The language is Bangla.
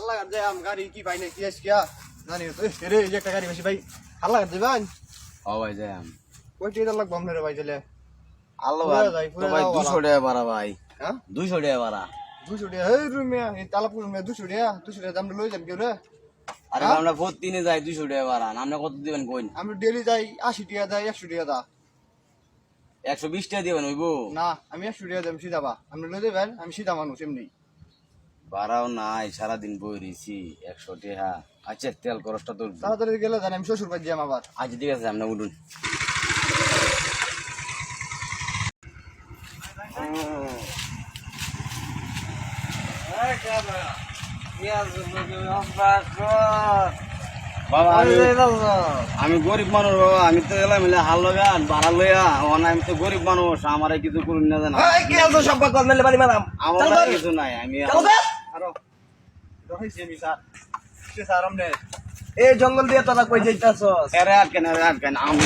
আল্লাহ কার যায় আম গাড়ি কি পাই না কি আস কিয়া জানি তো রে এই যে একটা গাড়ি বেশি ভাই আল্লাহ কার যাবেন ও ভাই যাই আম কই টিটা লাগবে আমনে ভাই চলে আল্লাহ পুরা যাই, পুরা তো ভাই যাও 200 টাকা ভাড়া ভাই হ্যাঁ 200 টাকা ভাড়া 200 টাকা এই রুমে এই তালাপুর রুমে 200 টাকা দাম লই যান কেউ রে আরে হ্যাঁ? আমরা প্রতিদিনে যাই 200 টাকা ভাড়া আপনি কত দিবেন কইন আমি ডেলি যাই 80 টাকা যাই 100 টাকা দা 120 টাকা দিবেন হইবো না আমি 100 টাকা দাম সিধা বা আপনি লই যাবেন আমি সিধা মানুষ এমনি ভাড়াও নাই সারাদিন বই রইছি 100 টাকা আচ্ছা তেল খরচটা তো তাড়াতাড়ি গেলে জানি আমি শ্বশুর বাড়ি যাম আবার আজ ঠিক আছে আপনি উঠুন বাবা আমি গরিব মানুষ বাবা আমি তো এলাম মিলে হাল লাগান ভাড়া লইয়া আমি তো গরিব মানুষ আমার কিছু করুন না জানা আমার কিছু নাই আমি এই জঙ্গল দিয়ে তোরা কই যাইতাছস এরে আটকেন আমি